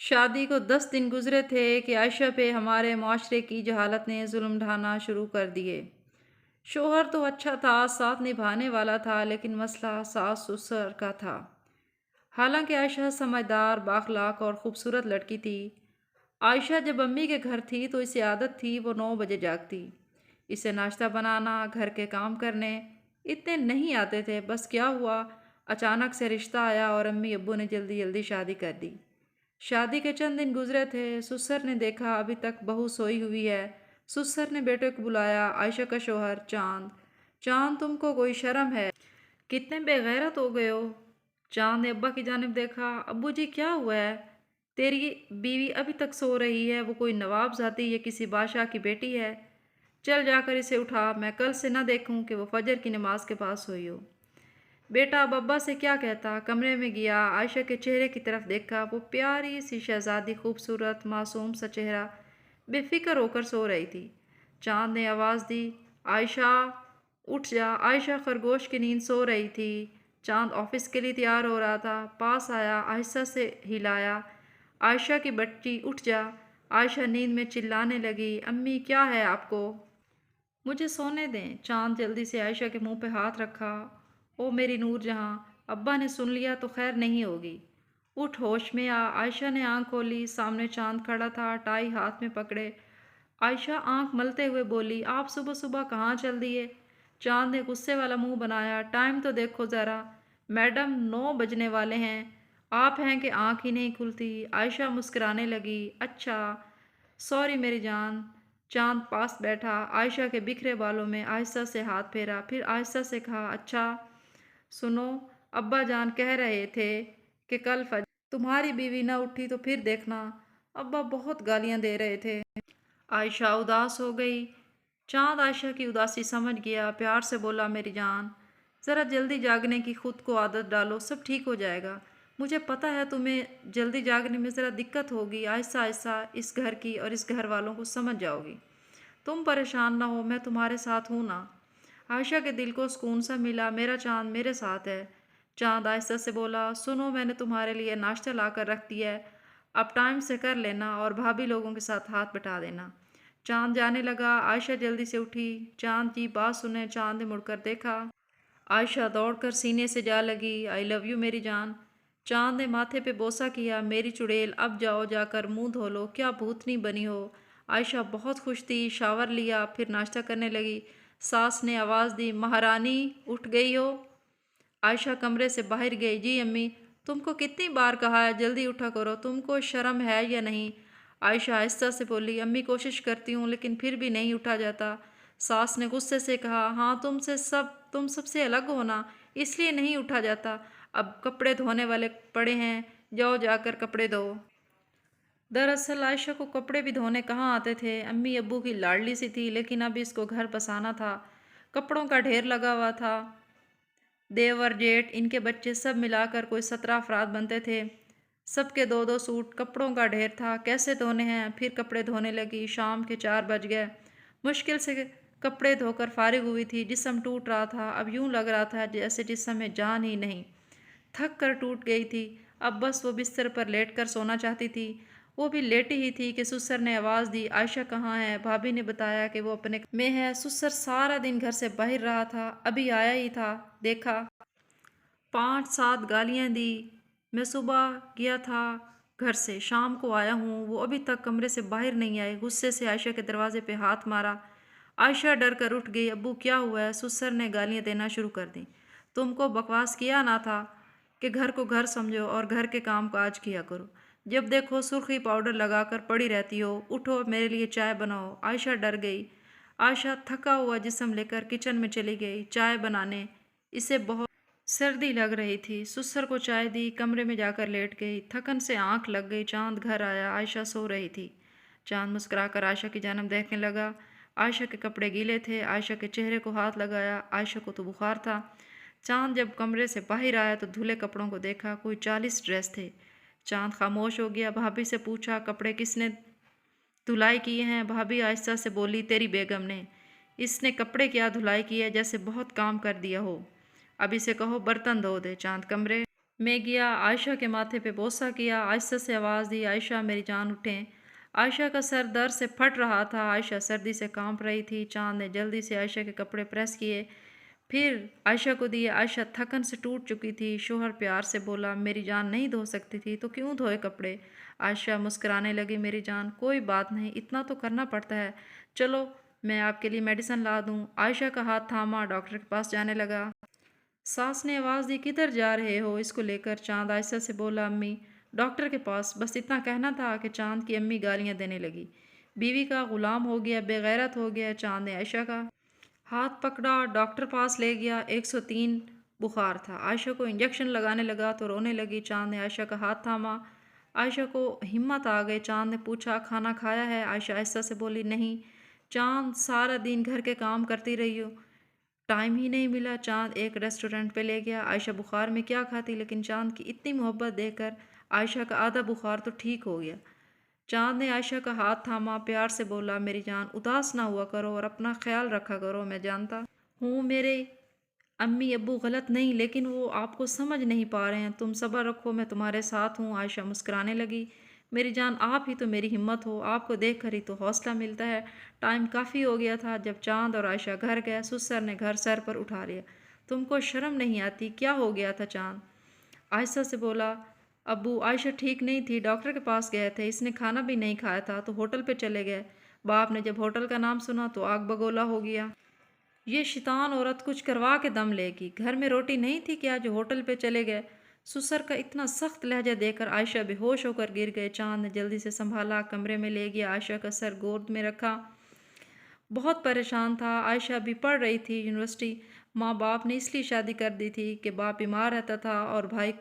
شادی کو 10 دن گزرے تھے کہ عائشہ پہ ہمارے معاشرے کی جہالت نے ظلم ڈھانا شروع کر دیے۔ شوہر تو اچھا تھا، ساتھ نبھانے والا تھا، لیکن مسئلہ ساس سسر کا تھا۔ حالانکہ عائشہ سمجھدار، بااخلاق اور خوبصورت لڑکی تھی۔ عائشہ جب امی کے گھر تھی تو اسے عادت تھی وہ 9 بجے جاگتی۔ اسے ناشتہ بنانا، گھر کے کام کرنے اتنے نہیں آتے تھے۔ بس کیا ہوا، اچانک سے رشتہ آیا اور امی ابو نے جلدی جلدی شادی کر دی۔ شادی کے چند دن گزرے تھے، سسر نے دیکھا ابھی تک بہو سوئی ہوئی ہے۔ سسر نے بیٹے کو بلایا، عائشہ کا شوہر چاند: چاند تم کو کوئی شرم ہے؟ کتنے بے غیرت ہو گئے ہو؟ چاند نے ابا کی جانب دیکھا: ابو جی کیا ہوا ہے؟ تیری بیوی ابھی تک سو رہی ہے، وہ کوئی نواب زادی یا کسی بادشاہ کی بیٹی ہے؟ چل جا کر اسے اٹھا، میں کل سے نہ دیکھوں کہ وہ فجر کی نماز کے پاس سوئی ہو۔ بیٹا اب ابا سے کیا کہتا؟ کمرے میں گیا، عائشہ کے چہرے کی طرف دیکھا۔ وہ پیاری سی شہزادی، خوبصورت معصوم سا چہرہ، بے فکر ہو کر سو رہی تھی۔ چاند نے آواز دی: عائشہ اٹھ جا۔ عائشہ خرگوش کی نیند سو رہی تھی۔ چاند آفس کے لیے تیار ہو رہا تھا، پاس آیا، آہستہ سے ہلایا: عائشہ کی بچی اٹھ جا۔ عائشہ نیند میں چلانے لگی: امی کیا ہے آپ کو؟ مجھے سونے دیں۔ چاند جلدی سے عائشہ کے منہ پہ ہاتھ رکھا: او میری نور جہاں، ابا نے سن لیا تو خیر نہیں ہوگی۔ اٹھ، ہوش میں آ۔ عائشہ نے آنکھ کھولی، سامنے چاند کھڑا تھا، ٹائی ہاتھ میں پکڑے۔ عائشہ آنکھ ملتے ہوئے بولی: آپ صبح صبح کہاں چل دیے؟ چاند نے غصے والا منہ بنایا: ٹائم تو دیکھو ذرا، میڈم 9 بجنے والے ہیں، آپ ہیں کہ آنکھ ہی نہیں کھلتی۔ عائشہ مسکرانے لگی: اچھا سوری میری جان۔ چاند پاس بیٹھا، عائشہ کے بکھرے بالوں میں آہستہ سے ہاتھ پھیرا، پھر آہستہ سے کہا: اچھا سنو، ابا جان کہہ رہے تھے کہ کل فجر تمہاری بیوی نہ اٹھی تو پھر دیکھنا، ابا بہت گالیاں دے رہے تھے۔ عائشہ اداس ہو گئی۔ چاند عائشہ کی اداسی سمجھ گیا، پیار سے بولا: میری جان، ذرا جلدی جاگنے کی خود کو عادت ڈالو، سب ٹھیک ہو جائے گا۔ مجھے پتہ ہے تمہیں جلدی جاگنے میں ذرا دقت ہوگی، آہستہ آہستہ اس گھر کی اور اس گھر والوں کو سمجھ جاؤ گی۔ تم پریشان نہ ہو، میں تمہارے ساتھ ہوں نا۔ عائشہ کے دل کو سکون سا ملا: میرا چاند میرے ساتھ ہے۔ چاند آہستہ سے بولا: سنو، میں نے تمہارے لیے ناشتہ لا کر رکھ دیا ہے، اب ٹائم سے کر لینا اور بھابھی لوگوں کے ساتھ ہاتھ بٹا دینا۔ چاند جانے لگا۔ عائشہ جلدی سے اٹھی: چاند جی بات سنیں۔ چاند نے مڑ کر دیکھا۔ عائشہ دوڑ کر سینے سے جا لگی: آئی لو یو میری جان۔ چاند نے ماتھے پہ بوسہ کیا: میری چڑیل، اب جاؤ، جا کر منہ دھو لو، کیا بھوتنی بنی ہو۔ عائشہ بہت خوش تھی، شاور لیا، پھر ناشتہ کرنے لگی۔ ساس نے آواز دی: مہارانی اٹھ گئی ہو؟ عائشہ کمرے سے باہر گئی: جی امی، تم کو کتنی بار کہا ہے جلدی اٹھا کرو، تم کو شرم ہے یا نہیں؟ عائشہ آہستہ سے بولی: امی کوشش کرتی ہوں لیکن پھر بھی نہیں اٹھا جاتا۔ ساس نے غصے سے کہا: ہاں تم سب سے الگ ہو نا، اس لیے نہیں اٹھا جاتا۔ اب کپڑے دھونے والے پڑے ہیں، جاؤ جا کر کپڑے دھو۔ دراصل عائشہ کو کپڑے بھی دھونے کہاں آتے تھے، امی ابو کی لاڈلی سی تھی، لیکن اب اس کو گھر بسانا تھا، کپڑوں کا ڈھیر لگا ہوا تھا۔ دیور جیٹھ ان کے بچے سب ملا کر کوئی 17 افراد بنتے تھے، سب کے 2 2 سوٹ، کپڑوں کا ڈھیر تھا، کیسے دھونے ہیں؟ پھر کپڑے دھونے لگی۔ شام کے 4 بج گئے، مشکل سے کپڑے دھو کر فارغ ہوئی تھی، جسم ٹوٹ رہا تھا، اب یوں لگ رہا تھا جیسے جسم میں جان ہی نہیں، تھک کر ٹوٹ گئی تھی، اب بس وہ بستر پر لیٹ کر سونا چاہتی تھی۔ وہ بھی لیٹی ہی تھی کہ سسر نے آواز دی: عائشہ کہاں ہے؟ بھابھی نے بتایا کہ وہ اپنے میں ہے۔ سسر سارا دن گھر سے باہر رہا تھا، ابھی آیا ہی تھا، دیکھا 5 7 گالیاں دی۔ میں صبح گیا تھا گھر سے، شام کو آیا ہوں، وہ ابھی تک کمرے سے باہر نہیں آئے۔ غصے سے عائشہ کے دروازے پہ ہاتھ مارا۔ عائشہ ڈر کر اٹھ گئی: ابو کیا ہوا ہے؟ سسر نے گالیاں دینا شروع کر دیں: تم کو بکواس کیا نہ تھا کہ گھر کو گھر سمجھو اور گھر کے کام کاج کیا کرو، جب دیکھو سرخی پاؤڈر لگا کر پڑی رہتی ہو، اٹھو میرے لیے چائے بناؤ۔ عائشہ ڈر گئی۔ عائشہ تھکا ہوا جسم لے کر کچن میں چلی گئی چائے بنانے، اسے بہت سردی لگ رہی تھی۔ سسر کو چائے دی، کمرے میں جا کر لیٹ گئی، تھکن سے آنکھ لگ گئی۔ چاند گھر آیا، عائشہ سو رہی تھی۔ چاند مسکرا کر عائشہ کی جانب دیکھنے لگا۔ عائشہ کے کپڑے گیلے تھے، عائشہ کے چہرے کو ہاتھ لگایا، عائشہ کو تو بخار تھا۔ چاند جب کمرے سے باہر آیا تو دھلے کپڑوں کو دیکھا، کوئی 40 ڈریس تھے۔ چاند خاموش ہو گیا۔ بھابھی سے پوچھا: کپڑے کس نے دھلائی کیے ہیں؟ بھابھی آہستہ سے بولی: تیری بیگم نے۔ اس نے کپڑے کیا دھلائی کی ہے، جیسے بہت کام کر دیا ہو، اب اسے کہو برتن دھو دے۔ چاند کمرے میں گیا، عائشہ کے ماتھے پہ بوسہ کیا، آہستہ سے آواز دی، عائشہ میری جان اٹھیں۔ عائشہ کا سر درد سے پھٹ رہا تھا، عائشہ سردی سے کانپ رہی تھی۔ چاند نے جلدی سے عائشہ کے کپڑے پریس کیے، پھر عائشہ کو دیے۔ عائشہ تھکن سے ٹوٹ چکی تھی۔ شوہر پیار سے بولا، میری جان نہیں دھو سکتی تھی تو کیوں دھوئے کپڑے؟ عائشہ مسکرانے لگی، میری جان کوئی بات نہیں، اتنا تو کرنا پڑتا ہے، چلو میں آپ کے لیے میڈیسن لا دوں۔ عائشہ کا ہاتھ تھاما، ڈاکٹر کے پاس جانے لگا۔ ساس نے آواز دی، کدھر جا رہے ہو اس کو لے کر؟ چاند آہستہ سے بولا، امی ڈاکٹر کے پاس، بس اتنا کہنا تھا کہ چاند کی امی گالیاں دینے لگی، بیوی کا غلام ہو گیا، بے غیرت ہو گیا۔ چاند نے عائشہ کا ہاتھ پکڑا، ڈاکٹر پاس لے گیا، 103 بخار تھا۔ عائشہ کو انجیکشن لگانے لگا تو رونے لگی۔ چاند نے عائشہ کا ہاتھ تھاما، عائشہ کو ہمت آ گئی۔ چاند نے پوچھا، کھانا کھایا ہے؟ عائشہ آہستہ سے بولی، نہیں۔ چاند، سارا دن گھر کے کام کرتی رہی ہو، ٹائم ہی نہیں ملا۔ چاند ایک ریسٹورنٹ پہ لے گیا، عائشہ بخار میں کیا کھاتی، لیکن چاند کی اتنی محبت دیکھ کر عائشہ کا آدھا بخار تو ٹھیک ہو گیا۔ چاند نے عائشہ کا ہاتھ تھاما، پیار سے بولا، میری جان اداس نہ ہوا کرو اور اپنا خیال رکھا کرو، میں جانتا ہوں میرے امی ابو غلط نہیں، لیکن وہ آپ کو سمجھ نہیں پا رہے ہیں، تم صبر رکھو، میں تمہارے ساتھ ہوں۔ عائشہ مسکرانے لگی، میری جان آپ ہی تو میری ہمت ہو، آپ کو دیکھ کر ہی تو حوصلہ ملتا ہے۔ ٹائم کافی ہو گیا تھا جب چاند اور عائشہ گھر گئے۔ سسر نے گھر سر پر اٹھا لیا، تم کو شرم نہیں آتی؟ کیا ہو گیا تھا؟ چاند آہستہ سے بولا، ابو عائشہ ٹھیک نہیں تھی، ڈاکٹر کے پاس گئے تھے، اس نے کھانا بھی نہیں کھایا تھا تو ہوٹل پہ چلے گئے۔ باپ نے جب ہوٹل کا نام سنا تو آگ بگولا ہو گیا، یہ شیطان عورت کچھ کروا کے دم لے گی، گھر میں روٹی نہیں تھی کیا جو ہوٹل پہ چلے گئے؟ سسر کا اتنا سخت لہجہ دیکھ کر عائشہ بے ہوش ہو کر گر گئے۔ چاند نے جلدی سے سنبھالا، کمرے میں لے گیا، عائشہ کا سر گود میں رکھا، بہت پریشان تھا۔ عائشہ بھی پڑھ رہی تھی یونیورسٹی، ماں باپ نے اس لیے شادی کر دی تھی کہ باپ بیمار رہتا تھا اور بھائی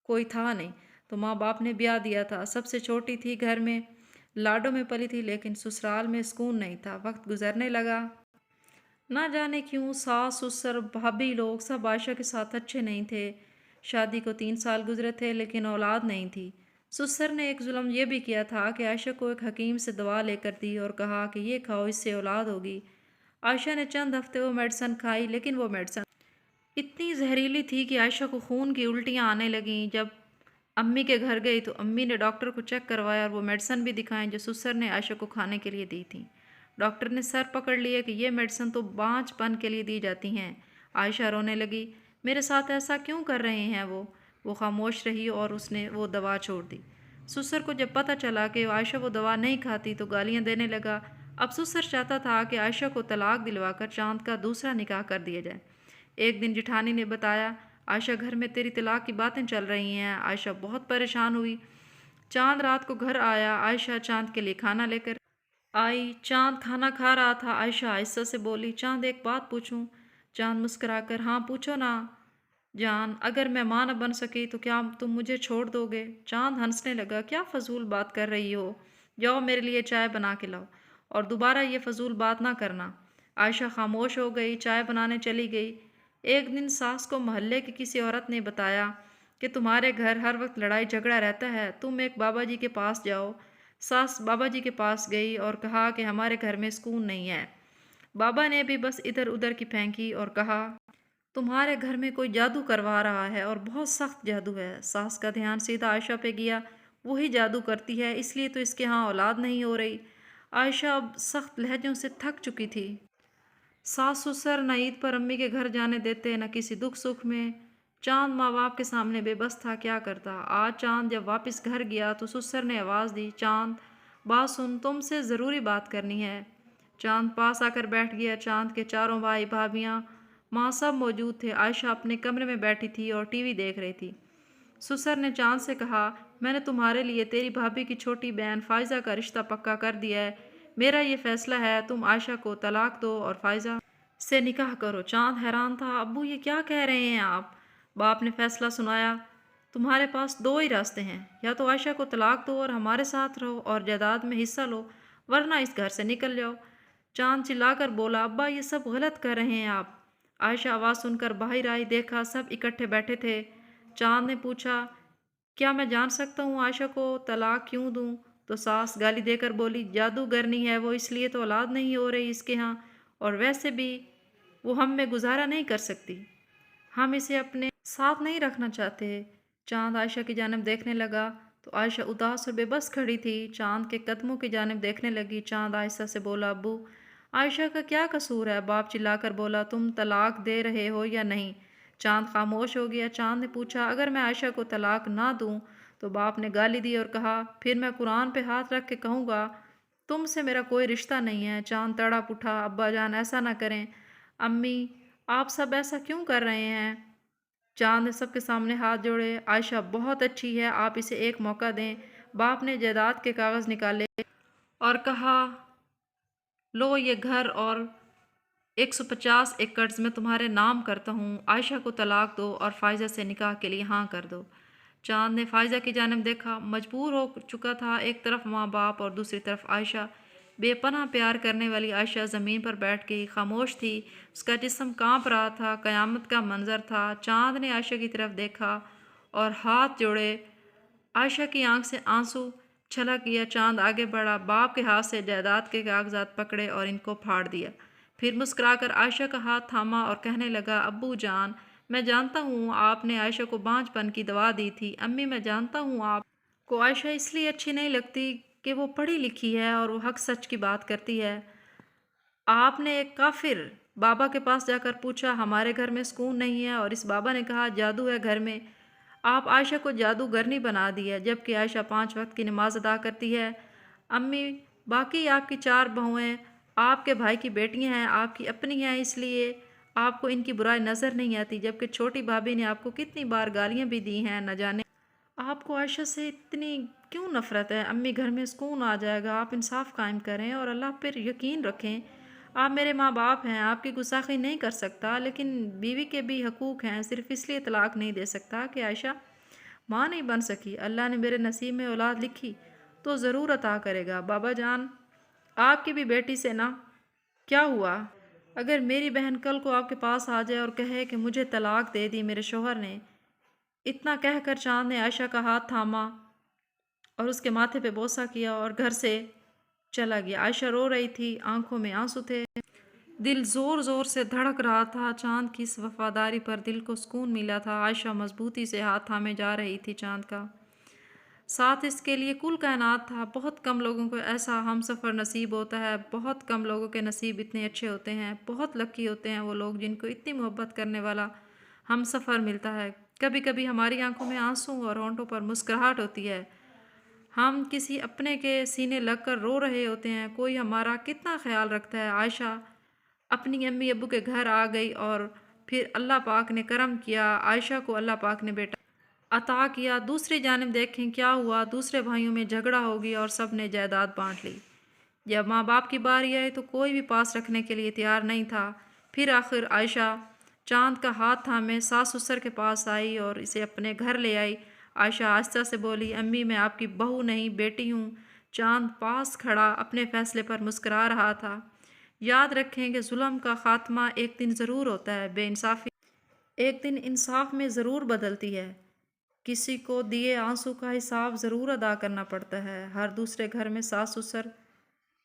کوئی تھا نہیں تو ماں باپ نے بیاہ دیا تھا۔ سب سے چھوٹی تھی، گھر میں لاڈوں میں پلی تھی، لیکن سسرال میں سکون نہیں تھا۔ وقت گزرنے لگا، نہ جانے کیوں ساس سسر بھابھی لوگ سب عائشہ کے ساتھ اچھے نہیں تھے۔ شادی کو 3 سال گزرے تھے لیکن اولاد نہیں تھی۔ سسر نے ایک ظلم یہ بھی کیا تھا کہ عائشہ کو ایک حکیم سے دوا لے کر دی اور کہا کہ یہ کھاؤ، اس سے اولاد ہوگی۔ عائشہ نے چند ہفتے وہ میڈیسن کھائی، لیکن وہ میڈیسن اتنی زہریلی تھی کہ عائشہ کو خون کی الٹیاں آنے لگیں۔ جب امی کے گھر گئی تو امی نے ڈاکٹر کو چیک کروایا اور وہ میڈیسن بھی دکھائیں جو سسر نے عائشہ کو کھانے کے لیے دی تھی۔ ڈاکٹر نے سر پکڑ لیے کہ یہ میڈیسن تو بانجھ پن کے لیے دی جاتی ہیں۔ عائشہ رونے لگی، میرے ساتھ ایسا کیوں کر رہے ہیں وہ خاموش رہی اور اس نے وہ دوا چھوڑ دی۔ سسر کو جب پتہ چلا کہ عائشہ وہ دوا نہیں کھاتی تو گالیاں دینے لگا۔ اب سسر چاہتا تھا کہ عائشہ کو طلاق دلوا کر چاند کا دوسرا نکاح کر دیا جائے۔ ایک دن جٹھانی نے بتایا، عائشہ گھر میں تیری طلاق کی باتیں چل رہی ہیں۔ عائشہ بہت پریشان ہوئی۔ چاند رات کو گھر آیا، عائشہ چاند کے لیے کھانا لے کر آئی۔ چاند کھانا کھا رہا تھا۔ عائشہ آہستہ سے بولی، چاند ایک بات پوچھوں؟ چاند مسکرا کر، ہاں پوچھو نا جان، اگر میں ماں نہ بن سکی تو کیا تم مجھے چھوڑ دو گے؟ چاند ہنسنے لگا، کیا فضول بات کر رہی ہو، جاؤ میرے لیے چائے بنا کے لاؤ اور دوبارہ یہ فضول بات نہ کرنا۔ عائشہ خاموش ہو گئی، چائے بنانے چلی گئی۔ ایک دن ساس کو محلے کی کسی عورت نے بتایا کہ تمہارے گھر ہر وقت لڑائی جھگڑا رہتا ہے، تم ایک بابا جی کے پاس جاؤ۔ ساس بابا جی کے پاس گئی اور کہا کہ ہمارے گھر میں سکون نہیں ہے۔ بابا نے بھی بس ادھر ادھر کی پھینکی اور کہا تمہارے گھر میں کوئی جادو کروا رہا ہے اور بہت سخت جادو ہے۔ ساس کا دھیان سیدھا عائشہ پہ گیا، وہی جادو کرتی ہے، اس لیے تو اس کے ہاں اولاد نہیں ہو رہی۔ عائشہ اب سخت لہجوں سے تھک چکی تھی۔ ساس سسر نہ عید پر امی کے گھر جانے دیتے، نہ کسی دکھ سکھ میں۔ چاند ماں باپ کے سامنے بے بس تھا، کیا کرتا؟ آج چاند جب واپس گھر گیا تو سسر نے آواز دی، چاند بات سن، تم سے ضروری بات کرنی ہے۔ چاند پاس آ کر بیٹھ گیا۔ چاند کے چاروں بھائی بھابھیاں ماں سب موجود تھے۔ عائشہ اپنے کمرے میں بیٹھی تھی اور ٹی وی دیکھ رہی تھی۔ سسر نے چاند سے کہا، میں نے تمہارے لیے تیری بھابھی کی چھوٹی بہن فائزہ کا رشتہ پکا کر دیا ہے، میرا یہ فیصلہ ہے، تم عائشہ کو طلاق دو اور فائزہ سے نکاح کرو۔ چاند حیران تھا، ابو یہ کیا کہہ رہے ہیں آپ؟ باپ نے فیصلہ سنایا، تمہارے پاس 2 ہی راستے ہیں، یا تو عائشہ کو طلاق دو اور ہمارے ساتھ رہو اور جائیداد میں حصہ لو، ورنہ اس گھر سے نکل جاؤ۔ چاند چلا کر بولا، ابا یہ سب غلط کر رہے ہیں آپ۔ عائشہ آواز سن کر باہر آئی، دیکھا سب اکٹھے بیٹھے تھے۔ چاند نے پوچھا، کیا میں جان سکتا ہوں عائشہ کو طلاق کیوں دوں؟ تو ساس گالی دے کر بولی، جادوگرنی ہے وہ، اس لیے تو اولاد نہیں ہو رہی اس کے ہاں، اور ویسے بھی وہ ہم میں گزارا نہیں کر سکتی، ہم اسے اپنے ساتھ نہیں رکھنا چاہتے۔ چاند عائشہ کی جانب دیکھنے لگا تو عائشہ اداس اور بے بس کھڑی تھی۔ چاند کے قدموں کی جانب دیکھنے لگی۔ چاند آہستہ سے بولا، ابو، عائشہ کا کیا قصور ہے؟ باپ چلا کر بولا، تم طلاق دے رہے ہو یا نہیں؟ چاند خاموش ہو گیا۔ چاند نے پوچھا، اگر میں عائشہ کو طلاق نہ دوں تو باپ نے گالی دی اور کہا، پھر میں قرآن پہ ہاتھ رکھ کے کہوں گا تم سے میرا کوئی رشتہ نہیں ہے۔ چاند تڑپ اٹھا، ابا جان ایسا نہ کریں۔ امی، آپ سب ایسا کیوں کر رہے ہیں؟ چاند نے سب کے سامنے ہاتھ جوڑے، عائشہ بہت اچھی ہے، آپ اسے ایک موقع دیں۔ باپ نے جائیداد کے کاغذ نکالے اور کہا، لو یہ گھر اور 150 ایکڑز میں تمہارے نام کرتا ہوں۔ عائشہ کو طلاق دو اور فائزہ سے نکاح کے لیے ہاں کر دو۔ چاند نے فائزہ کی جانب دیکھا، مجبور ہو چکا تھا، ایک طرف ماں باپ اور دوسری طرف عائشہ۔ بے پناہ پیار کرنے والی عائشہ زمین پر بیٹھ گئی، خاموش تھی، اس کا جسم کانپ رہا تھا، قیامت کا منظر تھا۔ چاند نے عائشہ کی طرف دیکھا اور ہاتھ جوڑے، عائشہ کی آنکھ سے آنسو چھلک گیا۔ چاند آگے بڑھا، باپ کے ہاتھ سے جائیداد کے کاغذات پکڑے اور ان کو پھاڑ دیا، پھر مسکرا کر عائشہ کا ہاتھ تھاما اور کہنے لگا، ابو جان، میں جانتا ہوں آپ نے عائشہ کو بانجھ پن کی دوا دی تھی۔ امی، میں جانتا ہوں آپ کو عائشہ اس لیے اچھی نہیں لگتی کہ وہ پڑھی لکھی ہے اور وہ حق سچ کی بات کرتی ہے۔ آپ نے ایک کافر بابا کے پاس جا کر پوچھا، ہمارے گھر میں سکون نہیں ہے، اور اس بابا نے کہا جادو ہے گھر میں۔ آپ عائشہ کو جادوگرنی بنا دیا، جبکہ عائشہ 5 وقت کی نماز ادا کرتی ہے۔ امی، باقی آپ کی 4 بہویں آپ کے بھائی کی بیٹیاں ہیں، آپ کی اپنی ہیں، اس لیے آپ کو ان کی برائی نظر نہیں آتی، جبکہ چھوٹی بھابھی نے آپ کو کتنی بار گالیاں بھی دی ہیں، نہ جانے آپ کو عائشہ سے اتنی کیوں نفرت ہے؟ امی، گھر میں سکون آ جائے گا، آپ انصاف قائم کریں اور اللہ پر یقین رکھیں۔ آپ میرے ماں باپ ہیں، آپ کی گستاخی نہیں کر سکتا، لیکن بیوی کے بھی حقوق ہیں، صرف اس لیے طلاق نہیں دے سکتا کہ عائشہ ماں نہیں بن سکی۔ اللہ نے میرے نصیب میں اولاد لکھی تو ضرور عطا کرے گا۔ بابا جان، آپ کی بھی بیٹی سے نا کیا ہوا؟ اگر میری بہن کل کو آپ کے پاس آ جائے اور کہے کہ مجھے طلاق دے دی میرے شوہر نے، اتنا کہہ کر چاند نے عائشہ کا ہاتھ تھاما اور اس کے ماتھے پہ بوسہ کیا اور گھر سے چلا گیا۔ عائشہ رو رہی تھی، آنکھوں میں آنسو تھے، دل زور زور سے دھڑک رہا تھا۔ چاند کی اس وفاداری پر دل کو سکون ملا تھا۔ عائشہ مضبوطی سے ہاتھ تھامے جا رہی تھی چاند کا، ساتھ اس کے لیے کل کائنات تھا۔ بہت کم لوگوں کو ایسا ہم سفر نصیب ہوتا ہے، بہت کم لوگوں کے نصیب اتنے اچھے ہوتے ہیں، بہت لکی ہوتے ہیں وہ لوگ جن کو اتنی محبت کرنے والا ہم سفر ملتا ہے۔ کبھی کبھی ہماری آنکھوں میں آنسو اور ہونٹوں پر مسکراہٹ ہوتی ہے، ہم کسی اپنے کے سینے لگ کر رو رہے ہوتے ہیں، کوئی ہمارا کتنا خیال رکھتا ہے۔ عائشہ اپنی امی ابو کے گھر آ گئی اور پھر اللہ پاک نے کرم کیا، عائشہ کو اللہ پاک نے بیٹا عطا کیا۔ دوسری جانب دیکھیں کیا ہوا، دوسرے بھائیوں میں جھگڑا ہو گیا اور سب نے جائیداد بانٹ لی۔ جب ماں باپ کی باری آئی تو کوئی بھی پاس رکھنے کے لیے تیار نہیں تھا۔ پھر آخر عائشہ چاند کا ہاتھ تھامے ساس سسر کے پاس آئی اور اسے اپنے گھر لے آئی۔ عائشہ آہستہ سے بولی، امی، میں آپ کی بہو نہیں بیٹی ہوں۔ چاند پاس کھڑا اپنے فیصلے پر مسکرا رہا تھا۔ یاد رکھیں کہ ظلم کا خاتمہ ایک دن ضرور ہوتا ہے، بے انصافی ایک دن انصاف میں ضرور بدلتی ہے، کسی کو دیے آنسو کا حساب ضرور ادا کرنا پڑتا ہے۔ ہر دوسرے گھر میں ساس سسر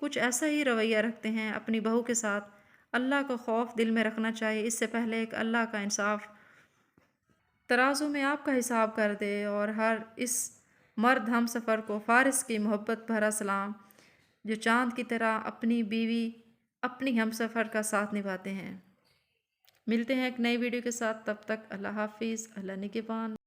کچھ ایسا ہی رویہ رکھتے ہیں اپنی بہو کے ساتھ۔ اللہ کا خوف دل میں رکھنا چاہیے، اس سے پہلے کہ اللہ کا انصاف ترازو میں آپ کا حساب کر دے۔ اور ہر اس مرد ہم سفر کو فارس کی محبت بھرا سلام، جو چاند کی طرح اپنی بیوی، اپنی ہم سفر کا ساتھ نبھاتے ہیں۔ ملتے ہیں ایک نئی ویڈیو کے ساتھ، تب تک اللہ حافظ، اللہ نگہبان۔